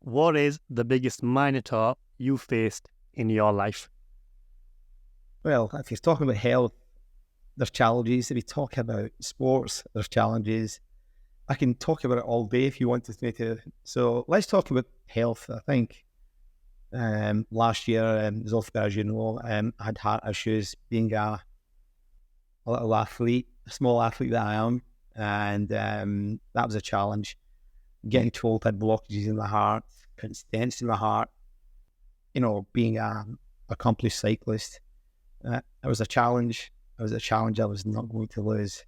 what is the biggest Minotaur you faced in your life? Well, if you're talking about health, there's challenges. If you talk about sports, there's challenges. I can talk about it all day if you wanted me to. So let's talk about health. I think last year, as you know, I had heart issues being a little athlete, a small athlete that I am. And that was a challenge. Getting told I had blockages in my heart, putting stents in my heart, being an accomplished cyclist. It was a challenge. It was a challenge I was not going to lose.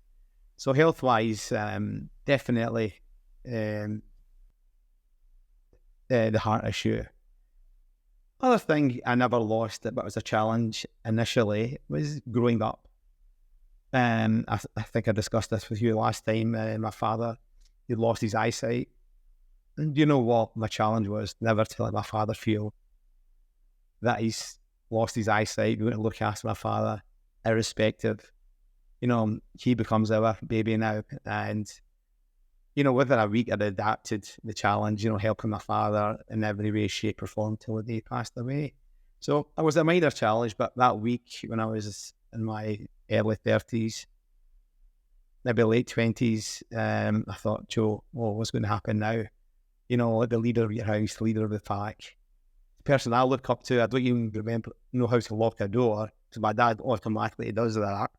So health-wise, definitely the heart issue. Other thing I never lost it, but was a challenge initially, was growing up. I think I discussed this with you last time. My father, he lost his eyesight. And you know what my challenge was? Never to let my father feel that he's lost his eyesight. We're going to look after my father, irrespective. He becomes our baby now. And, within a week, I'd adapted the challenge, helping my father in every way, shape, or form till the day he passed away. So it was a minor challenge, but that week when I was in my early 30s, maybe late 20s, I thought, Joe, what's going to happen now? The leader of your house, the leader of the pack. The person I look up to, I don't even know how to lock a door. So my dad automatically does that.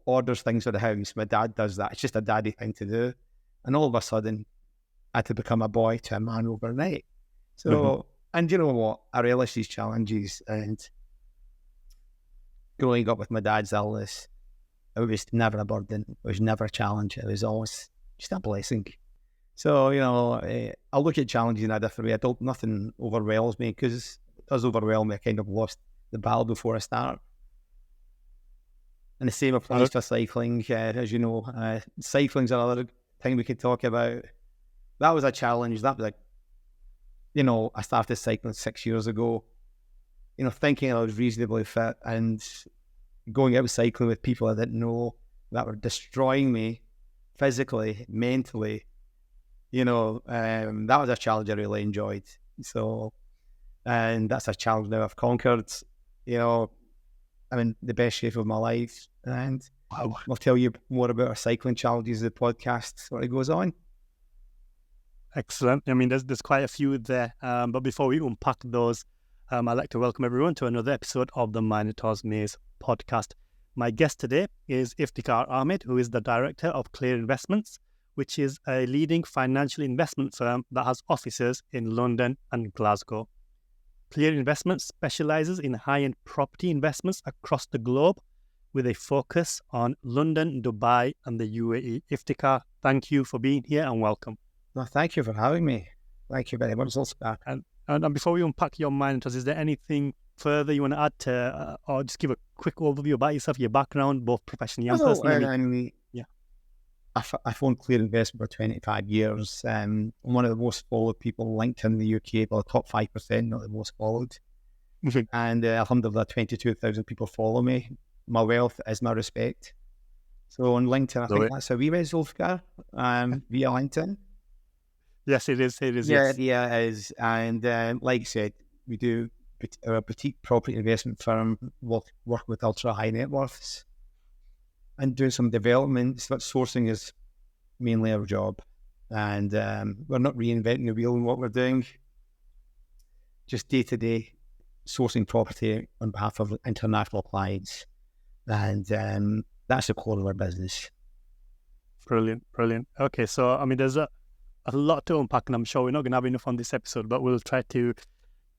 Orders things for the house. My dad does that. It's just a daddy thing to do. And all of a sudden, I had to become a boy to a man overnight. So, and you know what? I realised these challenges, and growing up with my dad's illness, it was never a burden. It was never a challenge. It was always just a blessing. So, I look at challenges in a different way. Nothing overwhelms me, because it does overwhelm me. I kind of lost the battle before I start. And the same applies to cycling. As you know, cycling's another thing we could talk about. That was a challenge. That was I started cycling 6 years ago, thinking I was reasonably fit, and going out cycling with people I didn't know that were destroying me physically, mentally. That was a challenge I really enjoyed. So, and that's a challenge now I've conquered. I'm in the best shape of my life, and I'll tell you more about our cycling challenges of the podcast when it goes on. Excellent. I mean, there's quite a few there, but before we unpack those, I'd like to welcome everyone to another episode of the Minotaur's Maze podcast. My guest today is Iftikhar Ahmed, who is the director of Clear Investments, which is a leading financial investment firm that has offices in London and Glasgow. Clear Investments specializes in high-end property investments across the globe, with a focus on London, Dubai, and the UAE. Iftikhar, thank you for being here and welcome. No, thank you for having me. Thank you very much. And before we unpack your Minotaurs, is there anything further you want to add to, or just give a quick overview about yourself, your background, both professionally and personally? I've owned Clear Investment for 25 years. I'm one of the most followed people on LinkedIn in the UK, well, the top 5%, not the most followed. And alhamdulillah, 22,000 people follow me. My wealth is my respect. So on LinkedIn, I think that's how we met, Zulfikar, via LinkedIn. Yes, it is. It is. And like I said, we do a boutique property investment firm, work with ultra high net worths, and doing some developments. But sourcing is mainly our job. And we're not reinventing the wheel in what we're doing. Just day-to-day sourcing property on behalf of international clients. And that's the core of our business. Brilliant. Okay, so, I mean, there's a lot to unpack, and I'm sure we're not going to have enough on this episode, but we'll try to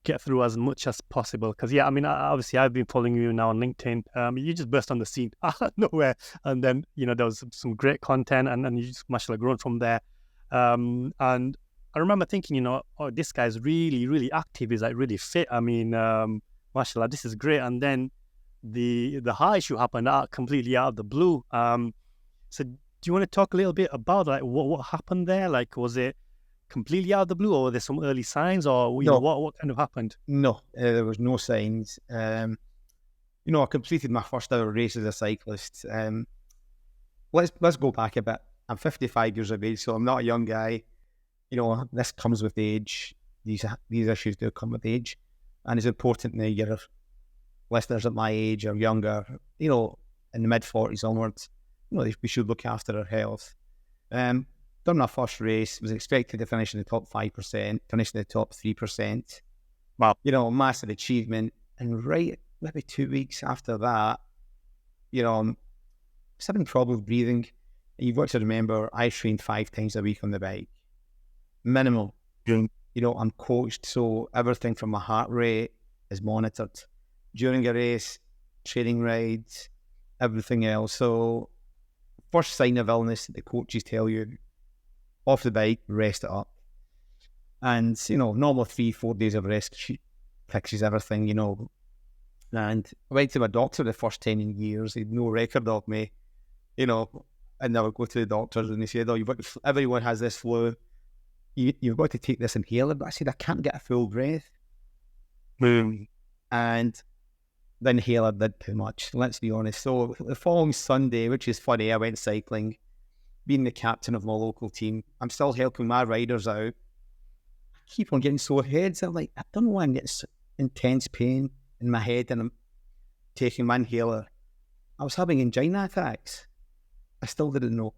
get through as much as possible. Because, I mean, obviously, I've been following you now on LinkedIn. You just burst on the scene out of nowhere. And then, there was some great content, and you just, mashallah, grown from there. And I remember thinking, this guy's really, really active. He's like really fit. I mean, mashallah, this is great. And then the heart issue happened completely out of the blue. So do you want to talk a little bit about what happened there? Like, was it completely out of the blue, or were there some early signs, or No. What kind of happened? No, there was no signs. I completed my first ever race as a cyclist. Let's go back a bit. I'm 55 years of age, so I'm not a young guy. this comes with age. These issues do come with age, and it's important that your listeners at my age or younger, in the mid-40s onwards, we should look after our health. Done my first race, was expected to finish in the top 5%, finished in the top 3%. Wow. Massive achievement. And right, maybe 2 weeks after that, I'm having problems breathing. And you've got to remember, I trained 5 times a week on the bike. Minimal. I'm coached, so everything from my heart rate is monitored. During a race, training rides, everything else. So first sign of illness, the coaches tell you, off the bike, rest it up. And, normal 3-4 days of rest fixes everything, And I went to my doctor the first time in years. He had no record of me, and I would go to the doctors and they said, everyone has this flu. You've got to take this inhaler. But I said, I can't get a full breath. And the inhaler did too much, let's be honest. So the following Sunday, which is funny, I went cycling, being the captain of my local team. I'm still helping my riders out. I keep on getting sore heads. I'm like, I don't know why I'm getting intense pain in my head and I'm taking my inhaler. I was having angina attacks. I still didn't know.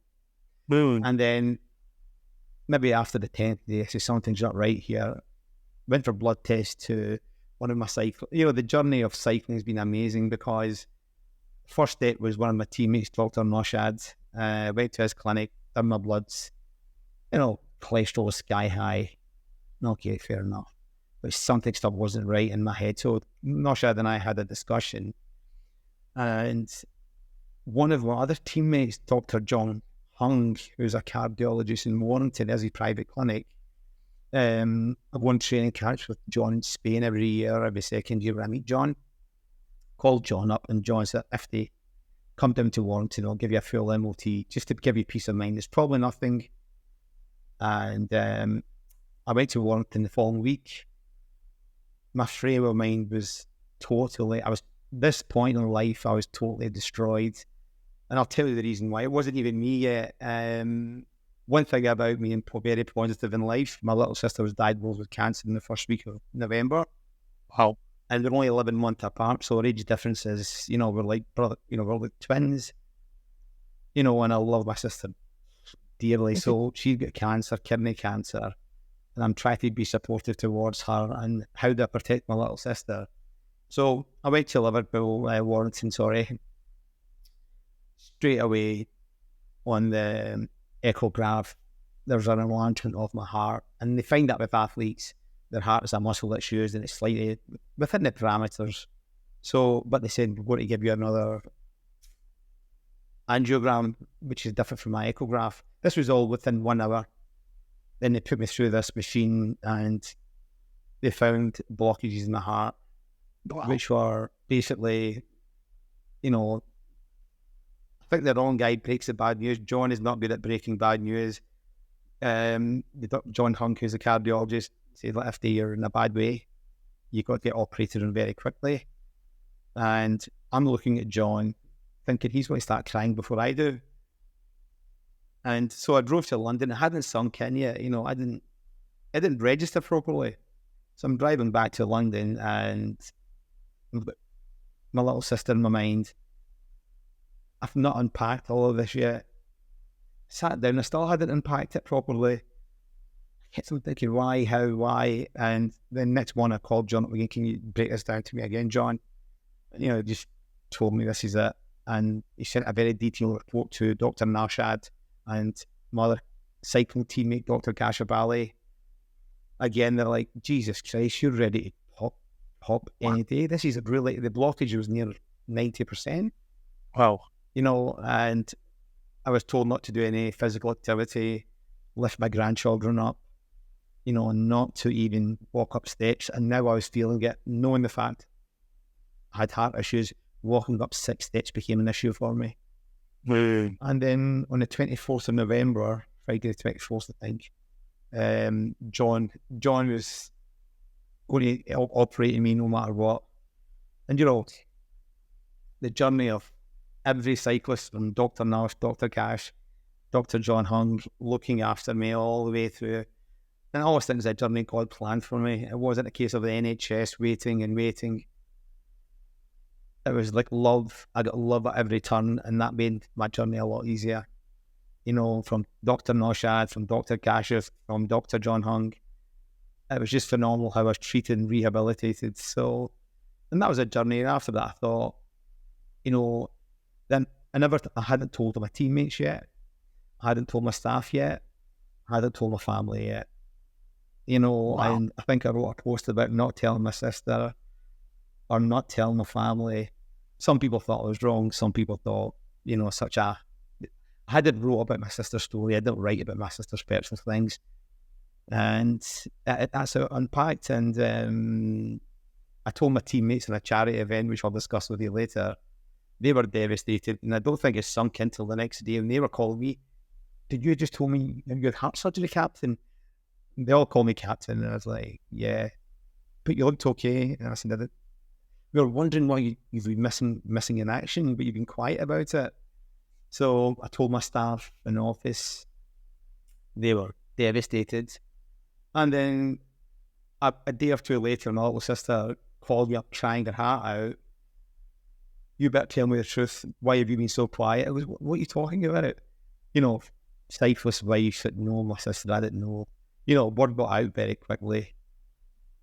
And then maybe after the 10th day, I said, something's not right here. Went for blood test to one of my cycling. The journey of cycling has been amazing because first step was one of my teammates, Dr. Noshad. Went to his clinic, done my bloods. Cholesterol was sky high. Okay, fair enough. But something still wasn't right in my head. So Noshad and I had a discussion. And one of my other teammates, Dr. John Hung, who's a cardiologist in Warrington, has his private clinic. I go on training camps with John in Spain every year, every second year when I meet John. Called John up and John said, if they come down to Warrington, I'll give you a full MOT just to give you peace of mind. There's probably nothing. And I went to Warrington the following week. My frame of mind was this point in life, I was totally destroyed. And I'll tell you the reason why. It wasn't even me yet. One thing about me, and very positive in life, my little sister was diagnosed with cancer in the first week of November. Wow. And they're only 11 months apart, so our age differences, we're like brother, we're like twins. And I love my sister dearly. So she's got cancer, kidney cancer, and I'm trying to be supportive towards her and how do I protect my little sister. So I went to Liverpool, Warrington, straight away on the echograph, there's an enlargement of my heart. And they find that with athletes, their heart is a muscle that's used and it's slightly within the parameters. So, but they said, we're going to give you another angiogram, which is different from my echograph. This was all within 1 hour. Then they put me through this machine and they found blockages in my heart, which were basically, I think the wrong guy breaks the bad news. John is not good at breaking bad news. John Hunk, who's a cardiologist, said that if you're in a bad way, you've got to get operated on very quickly. And I'm looking at John, thinking he's going to start crying before I do. And so I drove to London. It hadn't sunk in yet. I didn't register properly. So I'm driving back to London and my little sister in my mind. I've not unpacked all of this yet. Sat down, I still hadn't unpacked it properly. I kept thinking, why, how, why? And then next one I called John up again, can you break this down to me again, John? Just told me this is it. And he sent a very detailed report to Dr. Narshad and my other cycling teammate, Dr. Gashabali. Again, they're like, Jesus Christ, you're ready to pop any day. This is really, the blockage was near 90%. Wow. And I was told not to do any physical activity, lift my grandchildren up, not to even walk up steps. And now I was feeling it, knowing the fact I had heart issues, walking up 6 steps became an issue for me. And then on the 24th of November, Friday the 24th, I think, John was going to operate me no matter what. And the journey of every cyclist from Dr. Nash, Dr. Cash, Dr. John Hung looking after me all the way through. And I always think it's a journey God planned for me. It wasn't a case of the NHS waiting and waiting. It was like love. I got love at every turn, and that made my journey a lot easier. You know, from Dr. Noshad, from Dr. Kashif, from Dr. John Hung. It was just phenomenal how I was treated and rehabilitated. So, and that was a journey. And after that, I thought, you know, then I hadn't told my teammates yet. I hadn't told my staff yet. I hadn't told my family yet. You know, Wow. and I think I wrote a post about not telling my sister or not telling my family. Some people thought I was wrong. Some people thought, you know, I didn't wrote about my sister's story. I didn't write about my sister's personal things. And that's how it unpacked. And I told my teammates in a charity event, which I'll discuss with you later, they were devastated. And I don't think it sunk until the next day. And they were calling me, "Did you just tell me you had heart surgery, Captain?" And they all call me Captain. And I was like, "Yeah, but you looked okay." And I said, "We were wondering why you've been missing in action, but you've been quiet about it." So I told my staff in the office. They were devastated. And then a day or two later, my little sister called me up crying her heart out. "You better tell me the truth. Why have you been so quiet?" I was, "What are you talking about?" You know, Cyclist wife didn't know, my sister, I didn't know. You know, word got out very quickly.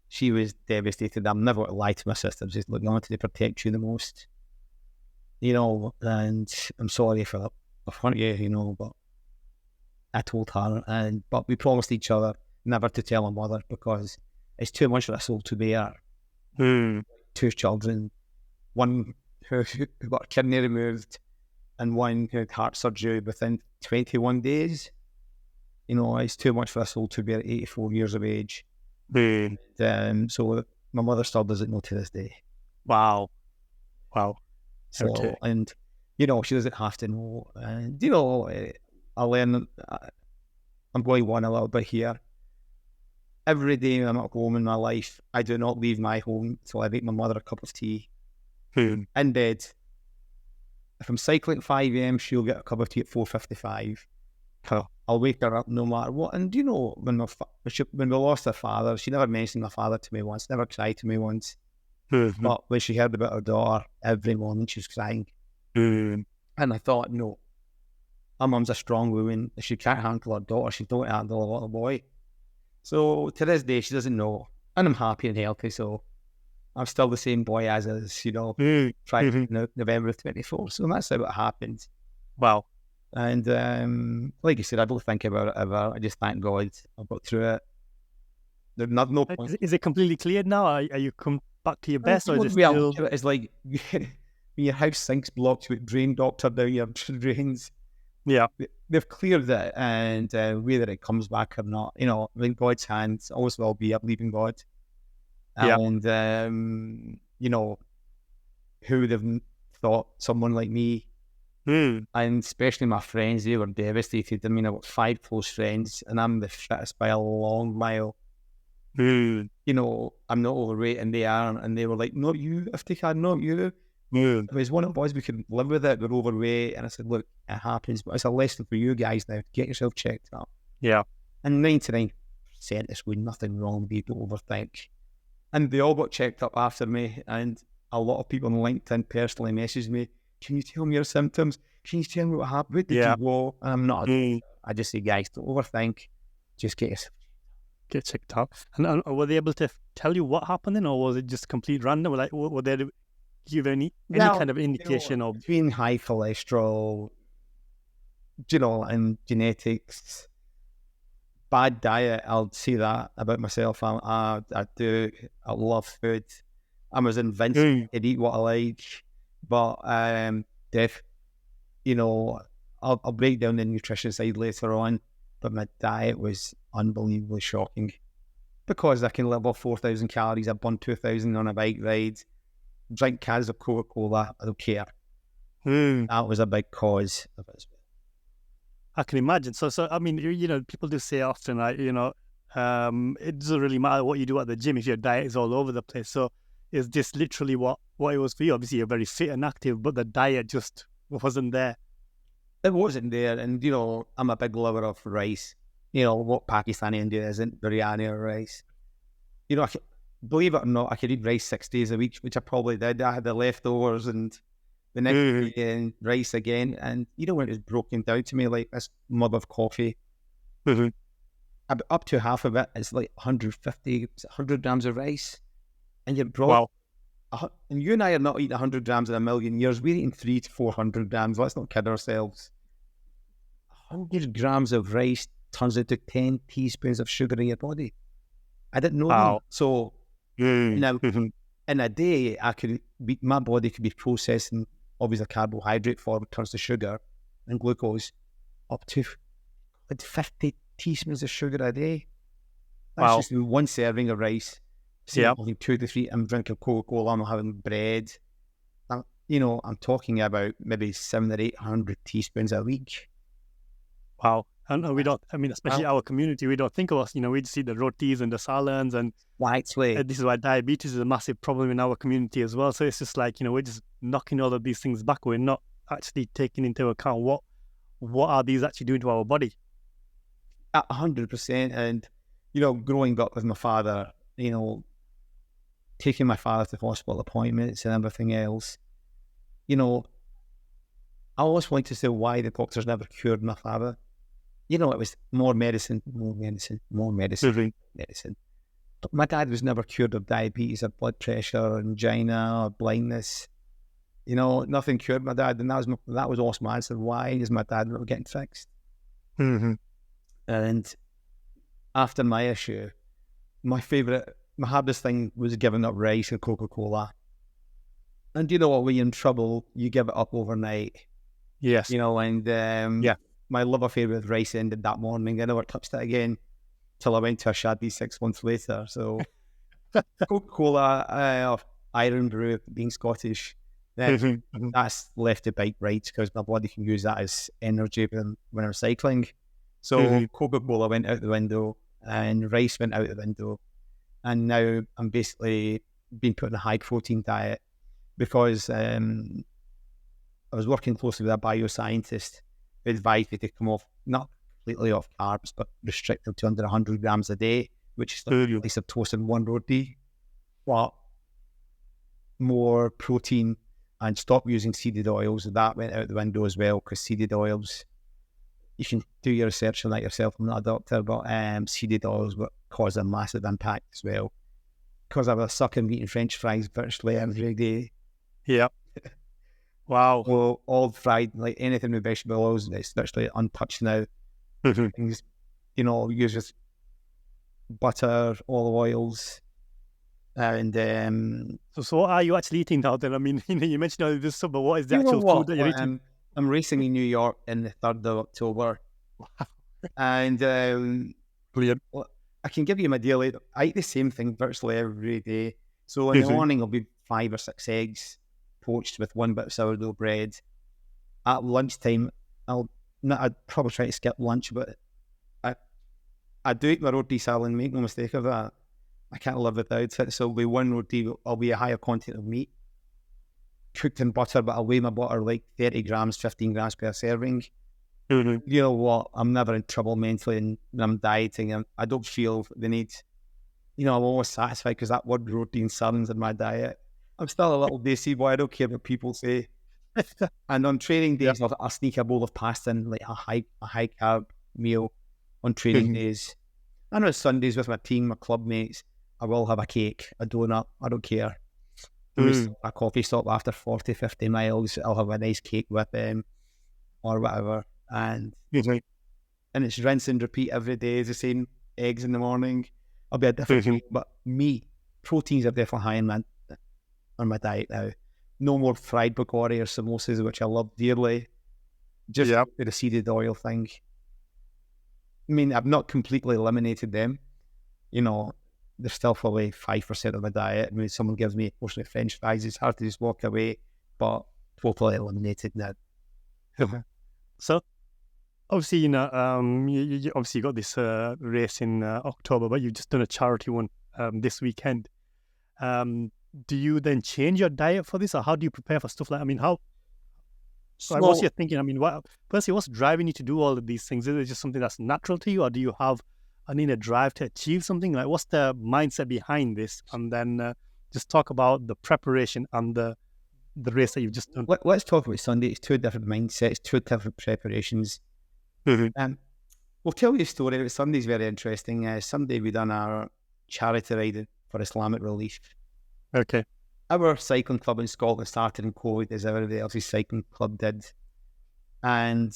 She was devastated. I'm never going to lie to my sister. I'm just looking on to protect you the most. You know, and I'm sorry for front of you, you know, but I told her, but we promised each other never to tell my mother because it's too much for a soul to bear. 2 children, one who got a kidney removed and one who had heart surgery within 21 days. You know, it's too much for a soul to bear at 84 years of age. So my mother still doesn't know to this day. Wow. So, Okay. and, you know, she doesn't have to know. And, you know, I learn, I'm going on a little bit here. Every day I'm at home in my life, I do not leave my home until I make my mother a cup of tea. In bed. If I'm cycling at 5 a.m, she'll get a cup of tea at 4:55. I'll wake her up no matter what. And you know, when we lost her father, she never mentioned my father to me once, never cried to me once. But when she heard about her daughter, every morning she was crying. And I thought, no, my mum's a strong woman. If she can't handle her daughter, she don't handle a little boy. So to this day, she doesn't know. And I'm happy and healthy, so I'm still the same boy as is, you know, November 24th. So that's how it happened. Wow. And like you said, I don't think about it ever. I just thank God I got through it. There's no point. Is it completely cleared now? Are you come back to your best, or is it still? It's like when your house sinks blocks with drain doctor down your drains. Yeah. They've cleared it, and whether it comes back or not, you know, in God's hands, always will be. I believe in God. And, you know, who would have thought someone like me, and especially my friends, they were devastated. I mean, I've got 5 close friends, and I'm the fittest by a long mile. You know, I'm not overweight, and they aren't, and they were like, "Not you, Iftikhar, not you." It was one of us, we could live with it, we're overweight. And I said, "Look, it happens, but it's a lesson for you guys now. Get yourself checked up." Yeah. And 99% is with nothing wrong with you, don't overthink. And they all got checked up after me. And a lot of people on LinkedIn personally messaged me, "Can you tell me your symptoms? Can you tell me what happened? Where did you go?" And I'm not. I just say, guys, don't overthink. Just get yourself checked out. And were they able to tell you what happened then, or was it just complete random? Like, were they give any kind of indication of between high cholesterol, you know, and genetics, bad diet? I'll say that about myself. I love food. I was invincible to eat what I like, but you know, I'll break down the nutrition side later on. But my diet was unbelievably shocking because I can live off 4,000 calories. I burn 2,000 on a bike ride. Drink cans of Coca-Cola. I don't care. That was a big cause of it. I can imagine. So I mean, you know, people do say often, like, you know, it doesn't really matter what you do at the gym if your diet is all over the place. So is this literally what it was for you? Obviously, you're very fit and active, but the diet just wasn't there. It wasn't there. And, you know, I'm a big lover of rice. what Pakistani Indian isn't biryani or rice. Believe it or not, I could eat rice 6 days a week, which I probably did. I had the leftovers and the next day and rice again. And when it was broken down to me like this mug of coffee, up to half of it is like 100 grams of rice. And you brought, and you and I are not eating 100 grams in a million years. We're eating 300 to 400 grams. Let's not kid ourselves. 100 grams of rice turns into 10 teaspoons of sugar in your body. I didn't know that. So now, in a day, my body could be processing obviously carbohydrate form, turns to sugar and glucose up to 50 teaspoons of sugar a day. That's just one serving of rice. So 2 to 3. I'm drinking Coca-Cola. I'm having bread. I'm talking about maybe 700 or 800 teaspoons a week. Wow. And we don't, especially our community, we don't think of us, we just see the rotis and the salads and this is why diabetes is a massive problem in our community as well. So it's just like, we're just knocking all of these things back. We're not actually taking into account what are these actually doing to our body. 100%. And, growing up with my father, taking my father to hospital appointments and everything else, I always wanted to say why the doctors never cured my father. It was more medicine. But my dad was never cured of diabetes or blood pressure or angina or blindness. Nothing cured my dad. And that was also my answer. Why is my dad not getting fixed? And after my issue, my hardest thing was giving up rice and Coca-Cola. And you know what? When you're in trouble, you give it up overnight. Yes. My love affair with rice ended that morning. I never touched it again till I went to a shabby 6 months later. So Coca-Cola, iron brew, being Scottish, that's left to bite right because my body can use that as energy when I'm cycling. So Coca-Cola went out the window and rice went out the window. And now I'm basically being put on a high protein diet because I was working closely with a bioscientist who advised me to come off, not completely off carbs, but restrict them to under 100 grams a day, which is like a piece of toast and one roti, but more protein, and stop using seeded oils. That went out the window as well because seeded oils, you can do your research on that yourself. I'm not a doctor, but seeded oils will cause a massive impact as well. Because I was sucking eating French fries virtually every day. Yeah. Wow. Well, all fried, like anything with vegetable oils, it's virtually untouched now. Things, use just butter, olive oils, and So what are you actually eating now then? You mentioned all this stuff, but what is the actual food that you're eating? I'm racing in New York in the 3rd of October. And brilliant. I can give you my daily. I eat the same thing virtually every day. So in the morning, I'll be 5 or 6 eggs poached with 1 bit of sourdough bread. At lunchtime, I'd probably try to skip lunch, but I do eat my roti salad, make no mistake of that. I can't live without it. So it'll be 1 roti, I'll be a higher content of meat, cooked in butter, but I'll weigh my butter like 30 grams, 15 grams per serving. You know what? I'm never in trouble mentally and I'm dieting. I don't feel the need. I'm always satisfied because that word roti and sardines in my diet. I'm still a little desi boy. I don't care what people say. And on training days, I'll sneak a bowl of pasta and like a high carb meal on training days. And on Sundays with my team, my club mates, I will have a cake, a donut. I don't care. A coffee stop after 40, 50 miles. I'll have a nice cake with them or whatever. And it's rinse and repeat every day. It's the same eggs in the morning. I'll be a different meat, but meat, proteins are definitely high on my diet now. No more fried pakora or samosas, which I love dearly. Just the seeded oil thing. I've not completely eliminated them. They're still probably 5% of my diet. When someone gives me a portion of French fries, it's hard to just walk away, but totally eliminated now. So, obviously, you obviously got this race in October, but you've just done a charity one this weekend. Do you then change your diet for this, or how do you prepare for stuff like? How Right, what's So, your thinking? I mean, Percy, what's driving you to do all of these things? Is it just something that's natural to you, or do you have an inner drive to achieve something? Like, what's the mindset behind this? And then just talk about the preparation and the race that you've just done. let's talk about Sunday. It's two different mindsets, two different preparations. We'll tell you a story. Sunday's very interesting. Sunday we done our charity ride for Islamic relief. Okay. Our cycling club in Scotland started in COVID, as everybody else's cycling club did. And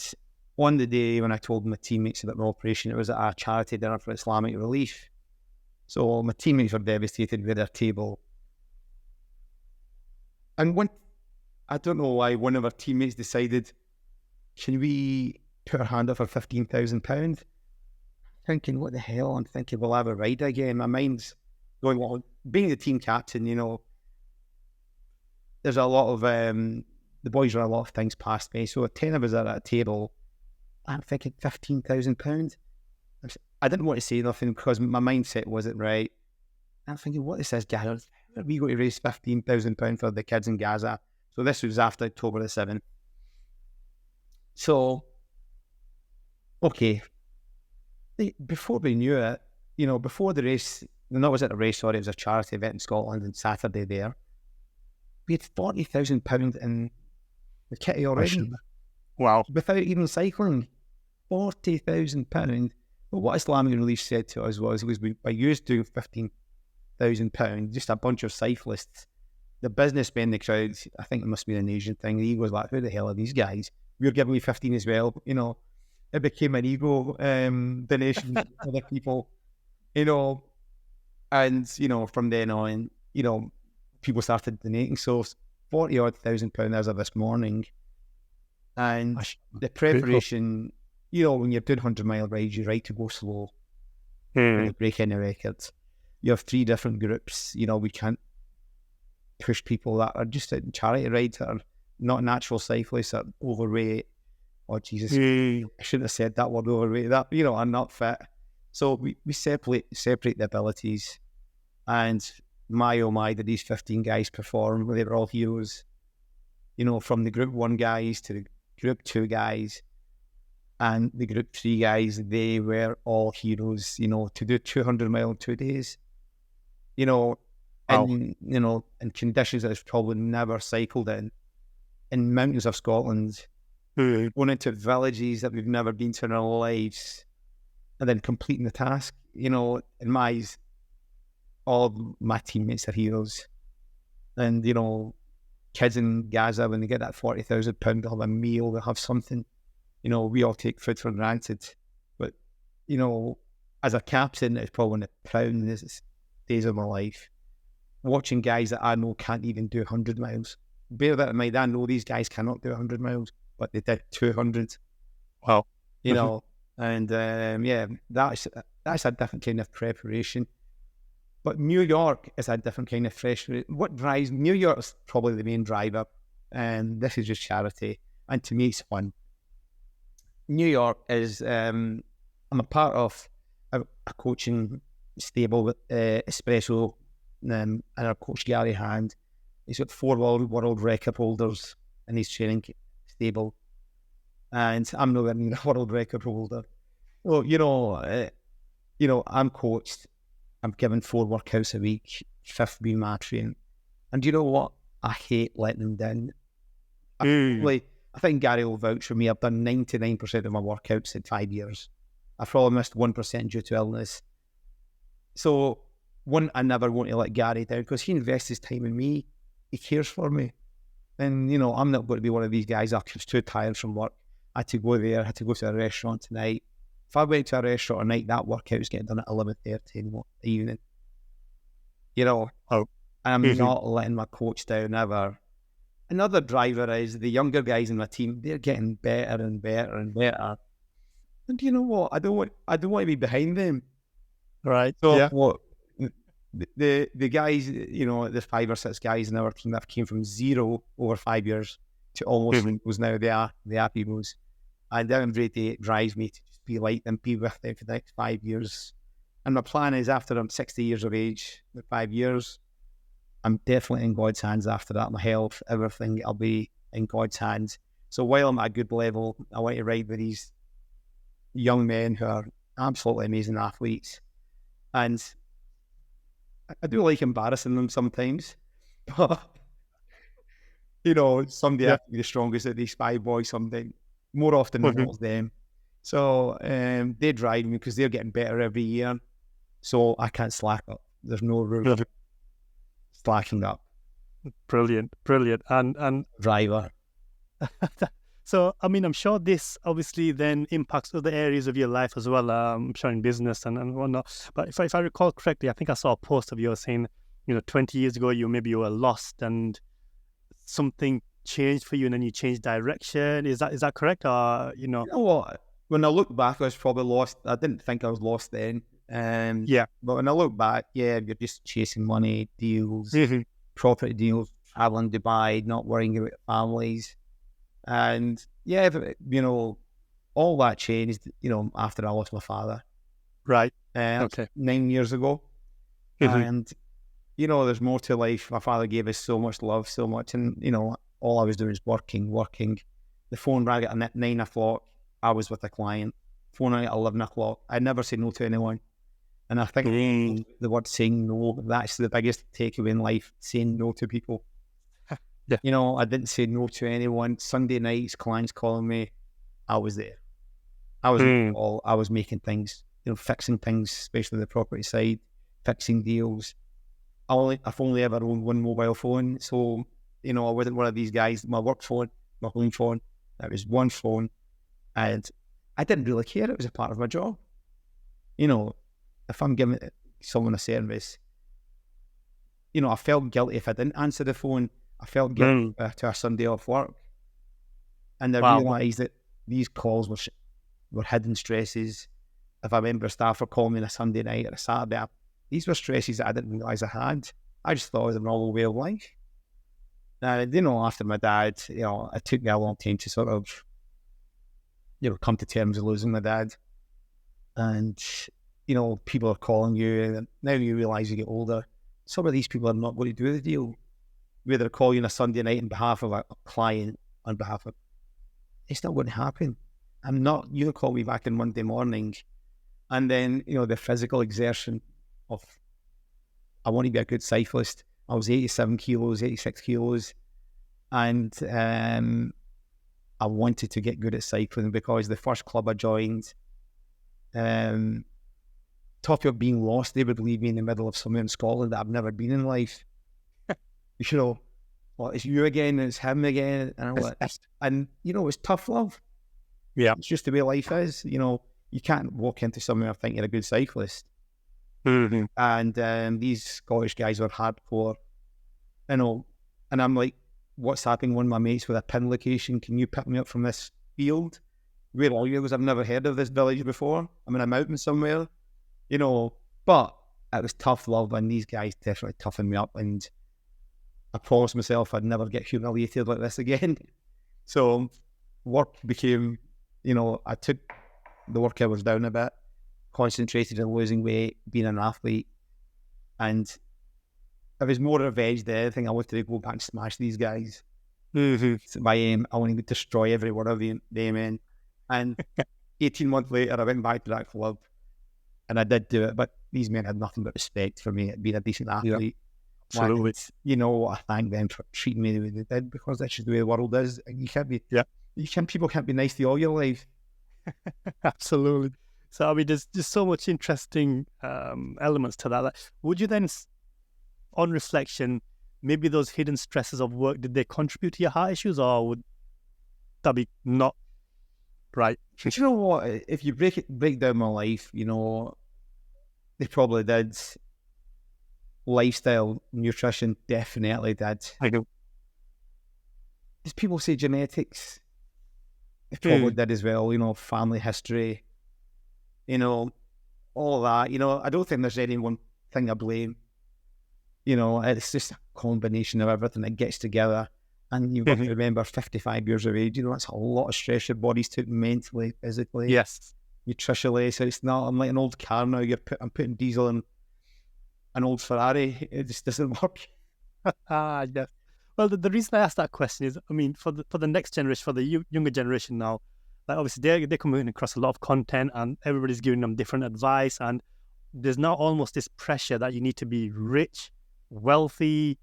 on the day when I told my teammates about my operation, it was at a charity dinner for Islamic relief. So my teammates were devastated with their table. And I don't know why, one of our teammates decided, can we put our hand up for £15,000? Thinking, what the hell? I'm thinking, we'll have a ride again. My mind's going, well, being the team captain, there's a lot of, the boys run a lot of things past me. So 10 of us are at a table. I'm thinking £15,000. I didn't want to say nothing because my mindset wasn't right. I'm thinking, what is this, Gareth? Are we going to raise £15,000 for the kids in Gaza? So this was after October the 7th. So, okay. Before we knew it, before the race, no, it wasn't a race, sorry, it was a charity event in Scotland on Saturday there. We had £40,000 in the kitty already. Wow. Without even cycling. £40,000. But what Islamic Relief said to us was by you doing £15,000, just a bunch of cyclists, the businessmen in the crowd, I think it must be an Asian thing, he was like, who the hell are these guys? We're giving you 15 as well. It became an ego donation to other people, and, from then on, people started donating. So 40,000 as of this morning. And the preparation, when you're doing 100-mile rides, you're right to go slow. You break any records. You have 3 different groups. We can't push people that are just at charity rides that are not natural cyclists, that are overweight. Oh, Jesus, I shouldn't have said that word, overweight. That, are not fit. So we separate the abilities. And my oh my, did these 15 guys perform? They were all heroes. From the group 1 guys to the group 2 guys and the group 3 guys, they were all heroes, to do 200 mile in 2 days, wow. In conditions that I've probably never cycled in mountains of Scotland, going into villages that we've never been to in our lives, and then completing the task. In my eyes, all of my teammates are heroes. And, kids in Gaza, when they get that £40,000, they'll have a meal, they'll have something. We all take food for granted. But, as a captain, it's probably one of the proudest days of my life. Watching guys that I know can't even do 100 miles. Bear that in mind, I know these guys cannot do 100 miles, but they did 200. Wow. And that's a different kind of preparation. But New York is a different kind of pressure. What drives New York is probably the main driver, and this is just charity. And to me, it's fun. New York is, I'm a part of a coaching stable with Espresso, and our coach Gary Hand. He's got 4 world record holders in his training stable, and I'm nowhere near a world record holder. Well, I'm coached. I'm given 4 workouts a week, 5th being my training. And do you know what? I hate letting them down. I think Gary will vouch for me. I've done 99% of my workouts in 5 years. I've probably missed 1% due to illness. So, I never want to let Gary down because he invests his time in me. He cares for me. And, I'm not going to be one of these guys that was too tired from work. I had to go there, I had to go to a restaurant tonight. If I went to a restaurant at night, that workout was getting done at 11:30 in the evening. I'm not letting my coach down ever. Another driver is the younger guys in my team. They're getting better and better and better. And do you know what? I don't want to be behind them. Right. So what? The guys, there's 5 or 6 guys in our team that came from 0 over 5 years to almost was now they are heroes. And every day it drives me to just be like them, be with them for the next 5 years. And my plan is after I'm 60 years of age, with 5 years, I'm definitely in God's hands after that. My health, everything, I'll be in God's hands. So while I'm at a good level, I want to ride with these young men who are absolutely amazing athletes. And I do like embarrassing them sometimes. But, someday I Yeah. have to be the strongest of these five boys someday. More often than not, it's them. So they drive me because they're getting better every year. So I can't slack up. There's no room for slacking up. Brilliant. And Driver. so, I mean, I'm sure this obviously then impacts other areas of your life as well. I'm sure in business and whatnot. But if I recall correctly, I think I saw a post of yours saying, 20 years ago, you were lost and something changed for you, and then you changed direction. Is that correct? Or You know what? When I look back, I was probably lost. I didn't think I was lost then. Yeah. But when I look back, you're just chasing money, deals, property deals, traveling Dubai, not worrying about families. And all that changed, after I lost my father. Right. Okay. 9 years ago. And, there's more to life. My father gave us so much love, so much. And, all I was doing is working. The phone rang at 9 o'clock. I was with a client. Phone rang at 11 o'clock. I never say no to anyone. And I think the word saying no, that's the biggest takeaway in life, saying no to people. Yeah. I didn't say no to anyone. Sunday nights, clients calling me, I was there. I was all. I was making things, fixing things, especially the property side, fixing deals. I've only ever owned one mobile phone, so I wasn't one of these guys. My work phone, my home phone, that was one phone, and I didn't really care. It was a part of my job. If I'm giving someone a service, I felt guilty if I didn't answer the phone. I felt guilty to a Sunday off work. And I realised that these calls were hidden stresses. If a member of staff were calling me on a Sunday night or a Saturday, these were stresses that I didn't realise I had. I just thought it was a normal way of life. And, after my dad, it took me a long time to sort of, come to terms with losing my dad. And, people are calling you, and now you realise you get older, some of these people are not going to do the deal. Whether call you on a Sunday night on behalf of a client, on behalf of, it's not going to happen. You call me back on Monday morning, and then, the physical exertion of, I want to be a good cyclist. I was 87 kilos, 86 kilos, and I wanted to get good at cycling because the first club I joined, topic of being lost, they would leave me in the middle of somewhere in Scotland that I've never been in life. It's you again, it's him again, and it's tough love. Yeah, it's just the way life is. You can't walk into somewhere thinking you're a good cyclist. And these Scottish guys were hardcore, and I'm like, what's happening? One of my mates with a pin location, can you pick me up from this field? Where are you? Because I've never heard of this village before. I'm in a mountain somewhere, but it was tough love, and these guys definitely toughened me up, and I promised myself I'd never get humiliated like this again. So work became, I took the work hours down a bit, concentrated on losing weight, being an athlete, and it was more revenge than anything. I wanted to go back and smash these guys. So my aim, I wanted to destroy every one of them. And 18 months later, I went back to that club, and I did do it. But these men had nothing but respect for me, being a decent athlete. Yeah, absolutely. And, I thank them for treating me the way they did, because that's just the way the world is. And people can't be nice to you all your life. Absolutely. So, I mean, there's just so much interesting elements to that. Like, would you then, on reflection, maybe those hidden stresses of work, did they contribute to your heart issues, or would that be not right? But you know what? If you break down my life, they probably did. Lifestyle, nutrition, definitely did. I do. As people say, genetics, they probably did as well. Family history, all of that. I don't think there's any one thing I blame. It's just a combination of everything that gets together. And you've got to remember, 55 years of age, that's a lot of stress your body's took mentally, physically. Yes. Nutritionally. So it's not, I'm like an old car now. I'm putting diesel in an old Ferrari. It just doesn't work. Yes. Well, the reason I asked that question is, I mean, for the next generation, for the younger generation now, like obviously they're coming across a lot of content, and everybody's giving them different advice, and there's now almost this pressure that you need to be rich, wealthy,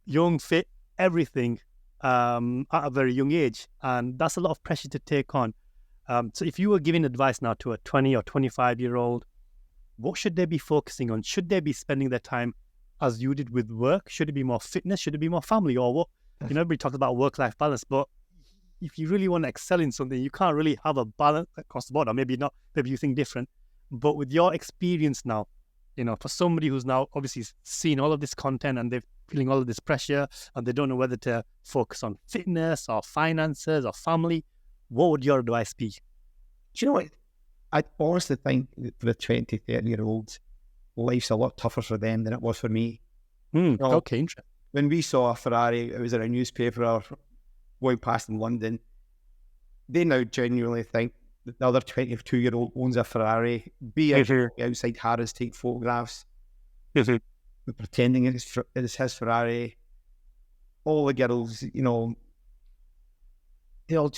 young, fit, everything at a very young age, and that's a lot of pressure to take on. So if you were giving advice now to a 20 or 25-year-old, what should they be focusing on? Should they be spending their time as you did with work? Should it be more fitness? Should it be more family? Or what? You know, everybody talks about work-life balance, but if you really want to excel in something, you can't really have a balance across the board. Or maybe not, maybe you think different. But with your experience now, you know, for somebody who's now obviously seen all of this content and they're feeling all of this pressure and they don't know whether to focus on fitness or finances or family, what would your advice be? Do you know what? I honestly think that for the 20, 30-year-olds, life's a lot tougher for them than it was for me. Okay, interesting. When we saw a Ferrari, it was in a newspaper or going past in London, they now genuinely think that the other 22-year-old owns a Ferrari, be outside Harrods, take photographs, pretending it's his Ferrari. All the girls, you know, they all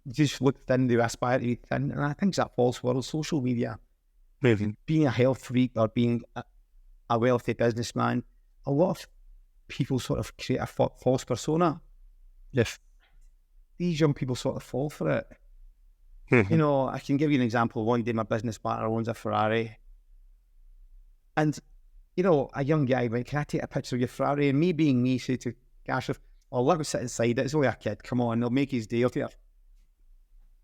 just look thin, they aspire to be thin, and I think it's that false world, social media. Being a health freak or being a wealthy businessman, a lot of people sort of create a false persona. Yes. These young people sort of fall for it. You know, I can give you an example. One day my business partner owns a Ferrari, and, you know, a young guy went, "Can I take a picture of your Ferrari?" And me being me, say to Gash, "Oh, let me sit inside it. It's only a kid. Come on, they'll make his day." You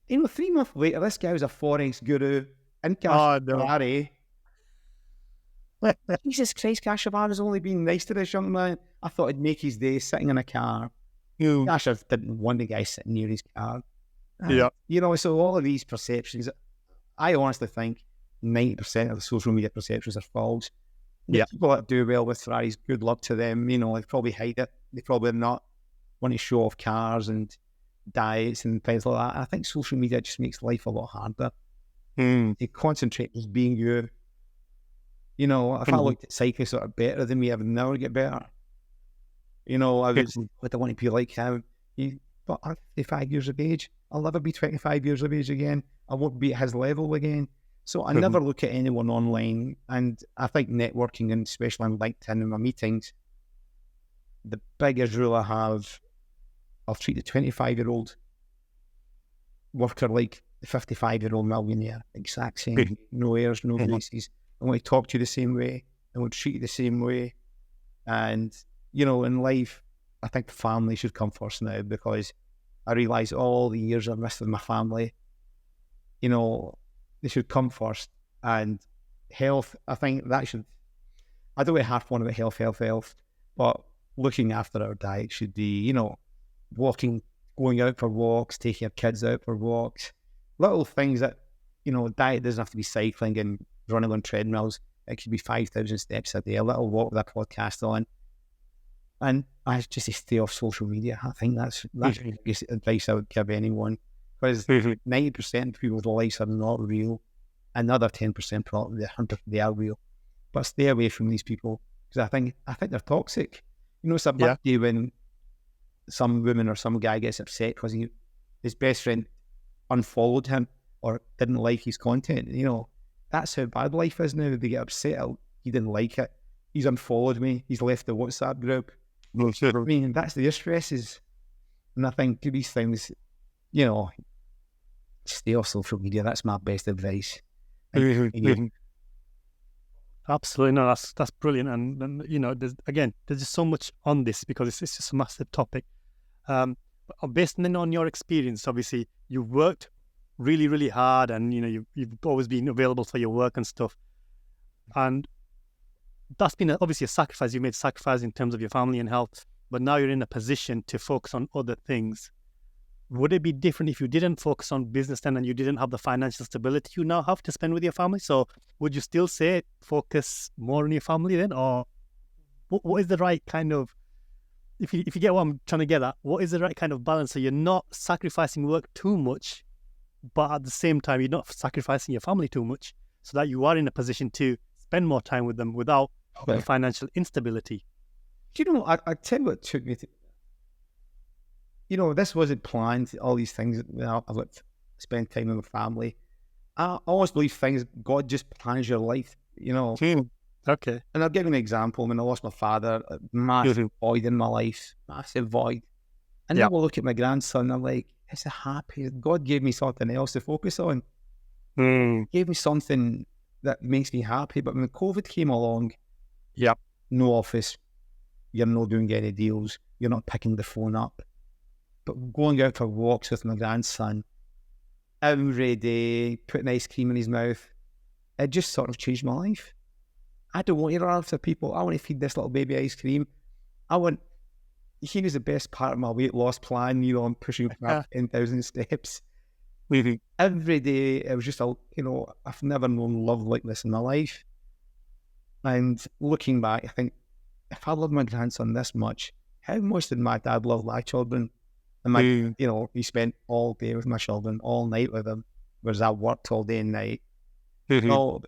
know, 3 months later, this guy was a Forex guru in Ferrari. Jesus Christ, Cashavar's only been nice to this young man. I thought he'd make his day sitting in a car. Cashav didn't want the guy sitting near his car. Yeah. You know, so all of these perceptions, I honestly think 90% of the social media perceptions are false. The people that do well with Ferraris, good luck to them. You know, they probably hide it. They probably not want to show off cars and diets and things like that. I think social media just makes life a lot harder. They concentrate on being you. You know, if I looked at cyclists that are better than me, I would never get better. You know, I would want to be like him. But I'm 55 years of age. I'll never be 25 years of age again. I won't be at his level again. So I never look at anyone online. And I think networking, and especially on LinkedIn and my meetings, the biggest rule I have, I'll treat the 25-year-old worker like the 55-year-old millionaire. Exact same. No airs, no graces. I want to talk to you the same way. I want to treat you the same way. And, you know, in life, I think family should come first now, because I realise all the years I've missed with my family, you know, they should come first. And health, I think that should, I don't want to harp on about health, but looking after our diet should be, you know, walking, going out for walks, taking your kids out for walks, little things that, you know, diet doesn't have to be cycling and running on treadmills. It could be 5,000 steps a day, a little walk with a podcast on. And I just stay off social media. I think that's the biggest advice I would give anyone, because 90% of people's lives are not real. Another 10% probably they are real. But stay away from these people, because I think they're toxic. You know, it's a bad day when some woman or some guy gets upset because his best friend unfollowed him or didn't like his content. You know, that's how bad life is now. They get upset. He didn't like it. He's unfollowed me. He's left the WhatsApp group. I mean, that's their stresses. And I think these things, you know, stay off social media. That's my best advice. Absolutely. No, that's brilliant. And you know, there's just so much on this, because it's just a massive topic. Based on your experience, obviously, you've worked really, really hard, and, you know, you've always been available for your work and stuff. And that's been obviously a sacrifice. You made sacrifice in terms of your family and health, but now you're in a position to focus on other things. Would it be different if you didn't focus on business then, and you didn't have the financial stability you now have to spend with your family? So would you still say focus more on your family then? Or what is the right kind of, if you get what I'm trying to get at, what is the right kind of balance so you're not sacrificing work too much, but at the same time you're not sacrificing your family too much, so that you are in a position to spend more time with them without the financial instability? Do you know, I tell you what took me to, this wasn't planned, all these things, I've got to spend time with my family. I always believe things, God just plans your life, Okay. And I'll give you an example. When I lost my father, a massive void in my life, massive void. And now I look at my grandson, I'm like, it's a happy, God gave me something else to focus on. Gave me something that makes me happy. But when COVID came along, no office, you're not doing any deals, you're not picking the phone up. But going out for walks with my grandson every day, putting ice cream in his mouth, it just sort of changed my life. I don't want to run after people. I want to feed this little baby ice cream. He was the best part of my weight loss plan. I'm pushing for 10,000 steps. Every day, it was just I've never known love like this in my life. And looking back, I think, if I love my grandson this much, how much did my dad love my children? And he spent all day with my children, all night with them, whereas I worked all day and night. So,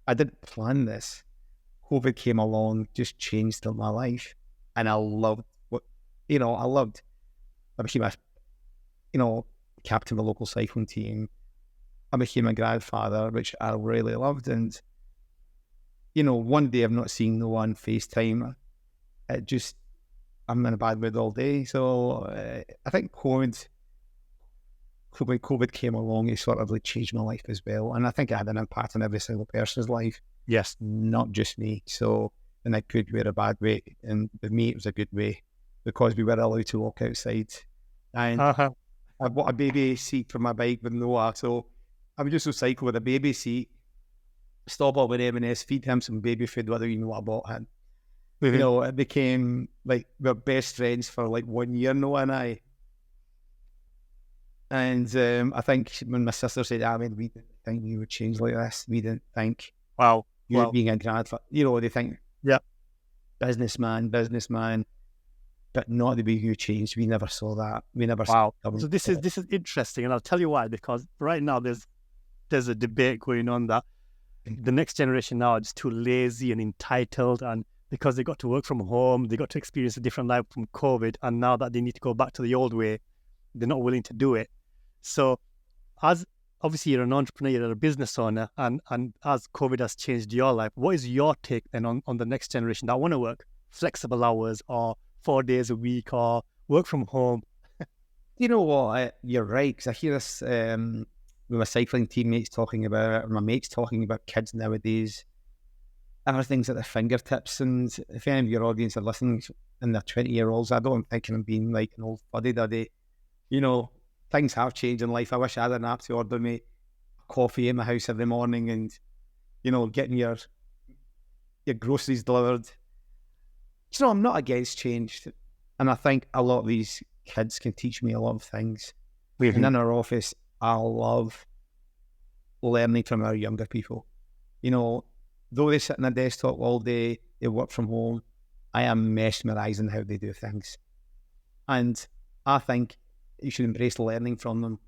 I didn't plan this. COVID came along, just changed my life. And I loved I became captain of the local cycling team. I became a grandfather, which I really loved. And, one day I've not seen no one FaceTime. I'm in a bad mood all day. So I think when COVID came along, it sort of changed my life as well. And I think it had an impact on every single person's life. Yes. Not just me. So in a good way or a bad way. And with me, it was a good way because we were allowed to walk outside. And I bought a baby seat for my bike with Noah. So I would just cycle with a baby seat, stop up with M&S, feed him some baby food, whether you know what I bought him. It became we're best friends for 1 year, Noah and I. And I think when my sister said, Ahmed, we didn't think you would change like this. We didn't think you being a grandfather. They think businessman, but not the way you changed. We never saw that. We never saw it. So this is interesting, and I'll tell you why. Because right now there's a debate going on that the next generation now are just too lazy and entitled, and because they got to work from home, they got to experience a different life from COVID, and now that they need to go back to the old way, they're not willing to do it. So as obviously you're an entrepreneur, you're a business owner, and as COVID has changed your life, what is your take then on the next generation that want to work flexible hours or 4 days a week or work from home? You know what? You're right, because I hear this with my cycling teammates talking about it, or my mates talking about kids nowadays. Everything's at their fingertips, and if any of your audience are listening and they're 20-year-olds, I don't think I'm being like an old fuddy-duddy. Things have changed in life. I wish I had an app to order me a coffee in my house every morning and, getting your groceries delivered. I'm not against change. And I think a lot of these kids can teach me a lot of things. And in our office, I love learning from our younger people. Though they sit on a desktop all day, they work from home, I am mesmerised in how they do things. And I think you should embrace learning from them.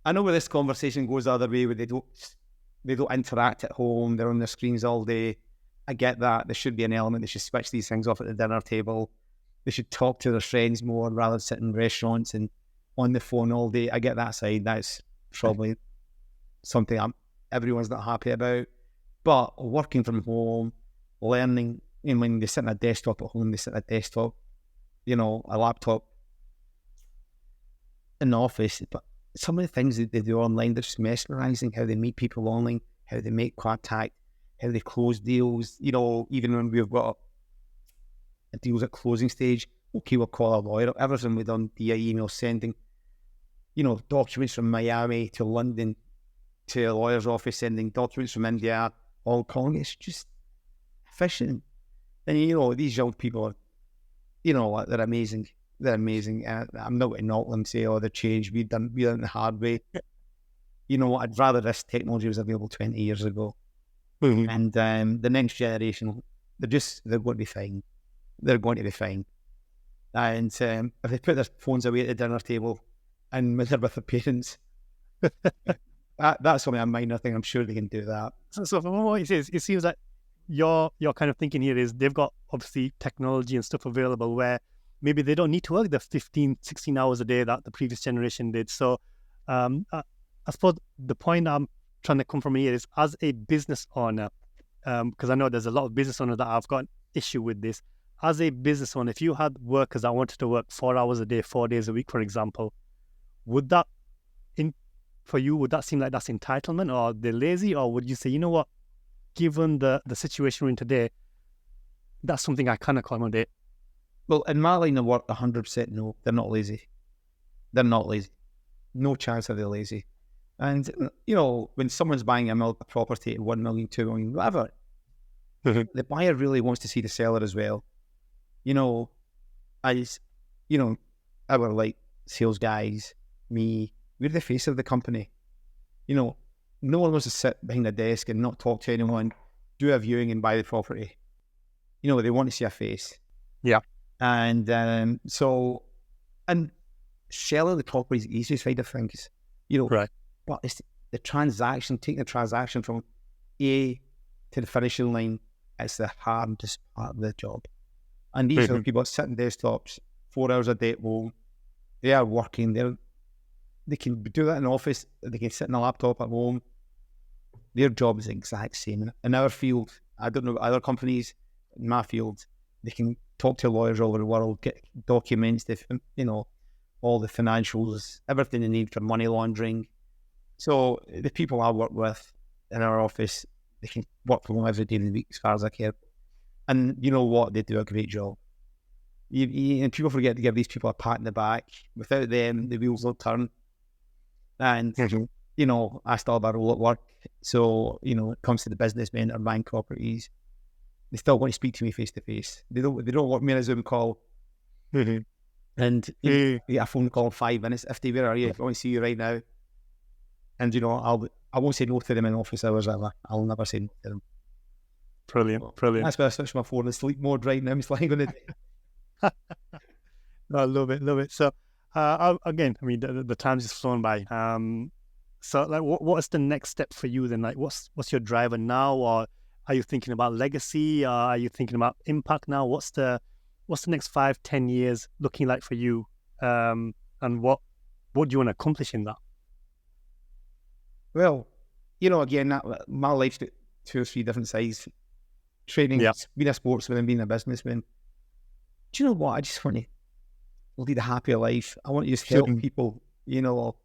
I know where this conversation goes the other way, where they don't interact at home, they're on their screens all day. I get that. There should be an element. They should switch these things off at the dinner table. They should talk to their friends more rather than sit in restaurants and on the phone all day. I get that side. That's probably something everyone's not happy about. But working from home, learning, when they sit on a desktop at home, they sit on a desktop, a laptop in the office. But some of the things that they do online, they're just mesmerising, how they meet people online, how they make contact, how they close deals. Even when we've got a deals at closing stage, okay, we'll call a lawyer. Everything we've done via email, sending, documents from Miami to London to a lawyer's office, sending documents from India, Hong Kong. It's just efficient. And, these young people are, they're amazing. They're amazing. I'm not going to knock them, say, they've changed. We've done it the hard way. I'd rather this technology was available 20 years ago. And the next generation, they're going to be fine. They're going to be fine. And if they put their phones away at the dinner table and they're with their parents, that's something I mind. I think I'm sure they can do that. So from what he says, it seems like your kind of thinking here is they've got obviously technology and stuff available where maybe they don't need to work the 15, 16 hours a day that the previous generation did. So I suppose the point I'm trying to come from here is, as a business owner, because I know there's a lot of business owners that have got an issue with this. As a business owner, if you had workers that wanted to work 4 hours a day, 4 days a week, for example, would that, for you, would that seem like that's entitlement, or they're lazy, or would you say, you know what, given the situation we're in today, that's something I can accommodate? Well, in my line of work, 100% no, they're not lazy. They're not lazy. No chance that they're lazy. And, you know, when someone's buying a property at 1 million, 2 million, whatever, the buyer really wants to see the seller as well. You know, our like sales guys, me, we're the face of the company. You know, no one wants to sit behind a desk and not talk to anyone, do a viewing and buy the property. You know, they want to see a face. Yeah. And and selling the property is the easiest side of things. You know, right. But it's the transaction, taking the transaction from A to the finishing line, it's the hardest part of the job. And these are people sitting desktops 4 hours a day at home. They are working. They can do that in the office. They can sit in a laptop at home. Their job is the exact same. In our field, I don't know other companies. In my field, they can talk to lawyers all over the world, get documents, all the financials, everything they need for money laundering. So the people I work with in our office, they can work from home every day of the week as far as I care. And you know what? They do a great job. And people forget to give these people a pat in the back. Without them, the wheels will turn. And, you know, I still have a role at work. So, you know, when it comes to the businessmen or buying properties, they still want to speak to me face to face. They don't want me on a Zoom call. And you get a phone call in 5 minutes. Ifti, where are you? I want to see you right now. And, you know, I won't say no to them in office hours ever. I'll never say no to them. Brilliant. That's why I switched my phone in sleep mode right now. I'm just lying on it. I love it. So, again, I mean, the time's just flown by. So, like, what's the next step for you then? Like, what's your driver now, or are you thinking about legacy? Are you thinking about impact now? What's the next 5-10 years looking like for you? And what do you want to accomplish in that? Well, you know, again, my life's got 2 or 3 different sides. Training, being a sportsman and being a businessman. Do you know what? I just want to lead a happier life. I want to just help people, you know.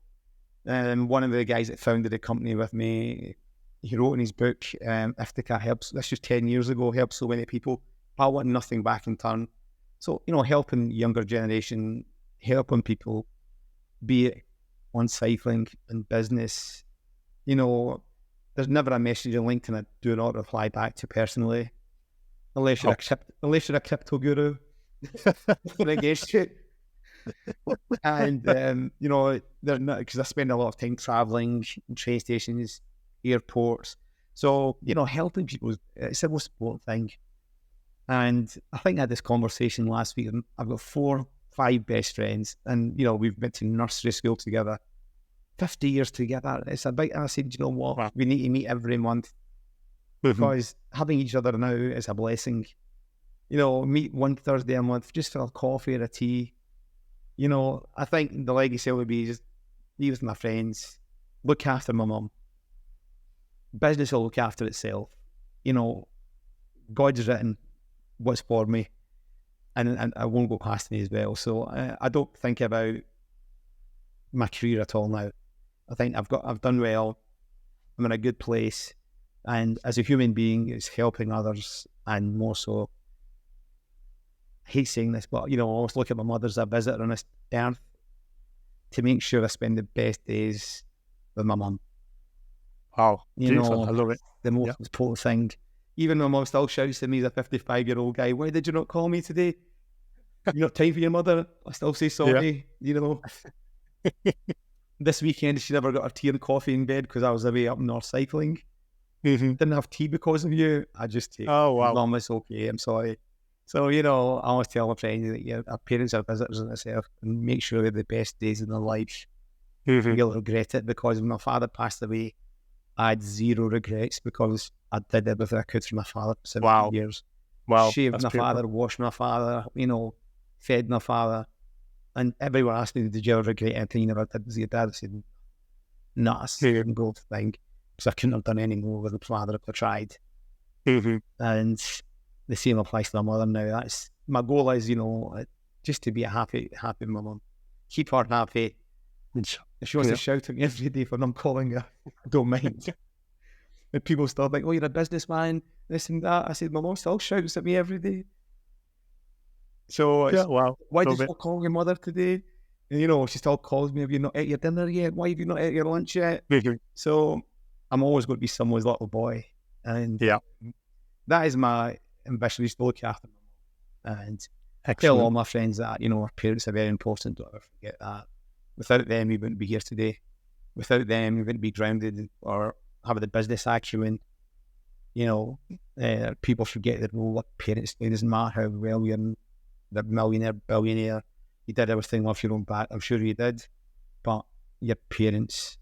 One of the guys that founded the company with me, he wrote in his book, Iftikhar helps, this was 10 years ago, helped so many people. I want nothing back in turn. So, you know, helping younger generation, helping people, be it on cycling and business. You know, there's never a message on LinkedIn I do not reply back to personally, unless you're a crypto guru. Against you. And you know, they're not, because I spend a lot of time traveling, train stations, airports. So, you know, helping people, it's the most important thing. And I think I had this conversation last week, and I've got 4, 5 best friends, and you know, we've been to nursery school together, 50 years together. It's about, I said, you know what, we need to meet every month, because having each other now is a blessing. You know, meet one Thursday a month just for a coffee or a tea. You know, I think the legacy would be just be with my friends, look after my mum. Business will look after itself. You know, God's written what's for me, and I won't go past me as well. So I don't think about my career at all now. I think I've done well. I'm in a good place, and as a human being, it's helping others, and more so. I hate saying this, but you know, I always look at my mother as a visitor on this earth to make sure I spend the best days with my mum. Wow, you know, I love it. The most important thing. Even though mum still shouts at me as a 55-year-old guy, why did you not call me today? You got time for your mother? I still say sorry. You know. This weekend she never got her tea and coffee in bed because I was away up north cycling. Didn't have tea because of you. I just take, Mum, it's okay, I'm sorry. So, you know, I always tell my friends that our parents are visitors in this earth, and make sure they're the best days in their life. You'll regret it, because when my father passed away, I had 0 regrets, because I did everything I could for my father for 17 Wow. years. Wow. Shaved That's my beautiful. father, washed my father, fed my father. And everyone asked me, did you ever regret anything you never did with your dad? I said, no, it's a gold thing. Because I couldn't have done any more with my father if I tried. Mm-hmm. And the same applies to my mother now. That's my goal is, just to be a happy mum. Keep her happy. If she wants to shout at me every day when I'm calling her, I don't mind. And people still think, oh, you're a businessman, this and that. I said, my mum still shouts at me every day. So wow. Why did you not call your mother today? And, she still calls me, have you not ate your dinner yet? Why have you not ate your lunch yet? So I'm always going to be someone's little boy. And that is my ambition, is to look after my mum. And tell all my friends that, our parents are very important. Don't ever forget that. Without them, we wouldn't be here today. Without them, we wouldn't be grounded or have the business acumen. People forget the role of parents. It doesn't matter how well you're the millionaire, billionaire. You did everything off your own back. I'm sure you did. But your parents,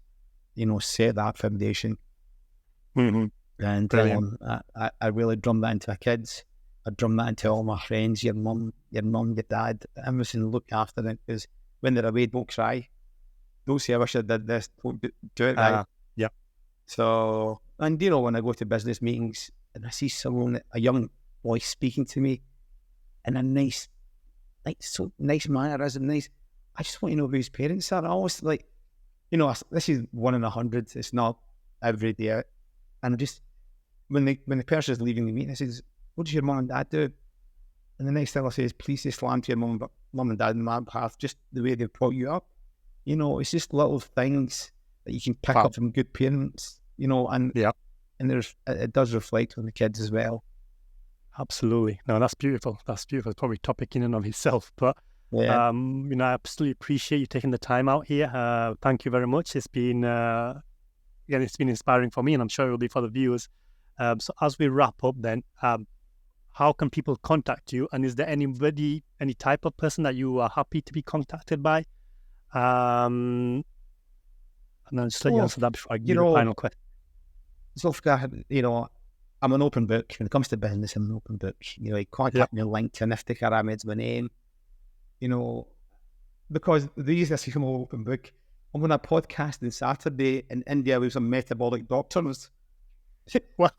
set that foundation. Mm-hmm. And I really drummed that into my kids. I drummed that into all my friends, your mum, your dad. Everything, look after them, because when they're away, don't cry. Don't say, I wish I did this. Don't do it right. Yeah. So, and when I go to business meetings and I see someone, a young boy speaking to me in a nice mannerism, nice. I just want to know who his parents are. I always this is 1 in 100. It's not every day. And when the person is leaving the meeting, I says, what does your mum and dad do? And the next thing I say is, please say salam to your mum and dad on my behalf, just the way they've brought you up. It's just little things that you can pick up from good parents, and it does reflect on the kids as well. Absolutely. No, that's beautiful. That's beautiful. It's probably a topic in and of itself. But, I absolutely appreciate you taking the time out here. Thank you very much. It's been, it's been inspiring for me, and I'm sure it will be for the viewers. So as we wrap up then, how can people contact you? And is there any type of person that you are happy to be contacted by? And I'll just let you answer that before I give you the final question. So, I'm an open book. When it comes to business, I'm an open book. Contact me on LinkedIn, Iftikhar Ahmed's my name. Because the reason I say I'm an open book, I'm on a podcast on Saturday in India with some metabolic doctors. Wow.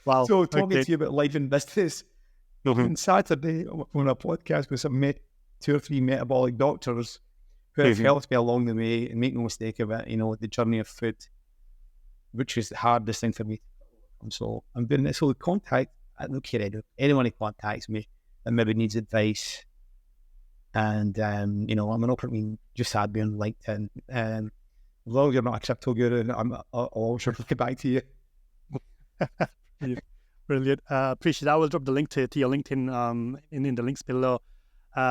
Wow. So talking to you about life and business. On Saturday, I'm on a podcast with some 2 or 3 metabolic doctors who have helped me along the way, and make no mistake of it, the journey of food, which is the hardest thing for me. So I'm doing this. So look here, anyone who contacts me and maybe needs advice, and I'm an open, just add me on LinkedIn. As long as you're not a crypto guru, I'll always reply back to you. Brilliant. Appreciate that. I will drop the link to your LinkedIn in the links below.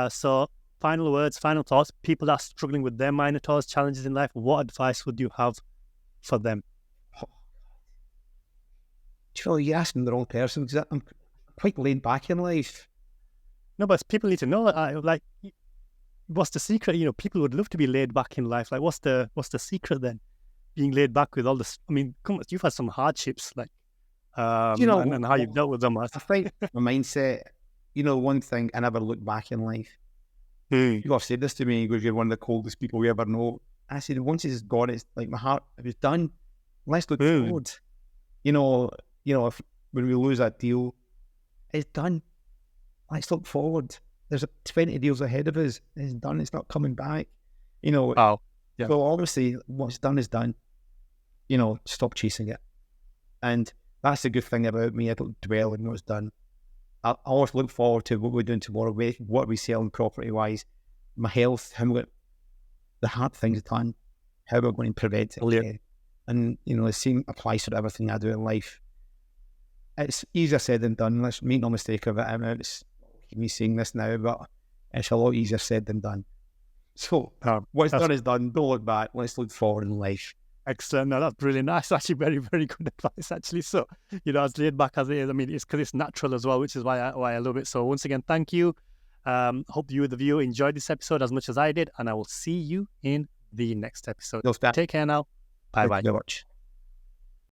So final words, final thoughts, people that are struggling with their Minotaurs, challenges in life, what advice would you have for them? You're asking the wrong person, because I'm quite laid back in life. No, but people need to know, what's the secret? People would love to be laid back in life. Like, what's the secret then? Being laid back with all this. I mean, come on, you've had some hardships, and how you've dealt with them. I think my mindset, one thing, I never look back in life. People have said this to me, you're one of the coldest people we ever know. I said, once it's gone, it's like my heart, it was done. Let's look forward. If when we lose that deal, it's done. Let's look forward. There's 20 deals ahead of us. It's done. It's not coming back. So obviously, what's done is done. Stop chasing it. And that's the good thing about me. I don't dwell on what's done. I always look forward to what we're doing tomorrow. What are we selling property-wise? My health, the hard things done, how we're going to prevent it. And, the same applies to everything I do in life. It's easier said than done. Let's make no mistake of it. I mean, it's me saying this now, but it's a lot easier said than done. So what's done is done. Don't look back. Let's look forward in life. Excellent. No, that's brilliant. That's actually very, very good advice, actually. So, as laid back as it is, I mean, it's because it's natural as well, which is why I love it. So once again, thank you. Hope you, the viewer, enjoyed this episode as much as I did, and I will see you in the next episode. Take care now. Bye-bye. Thank you very much.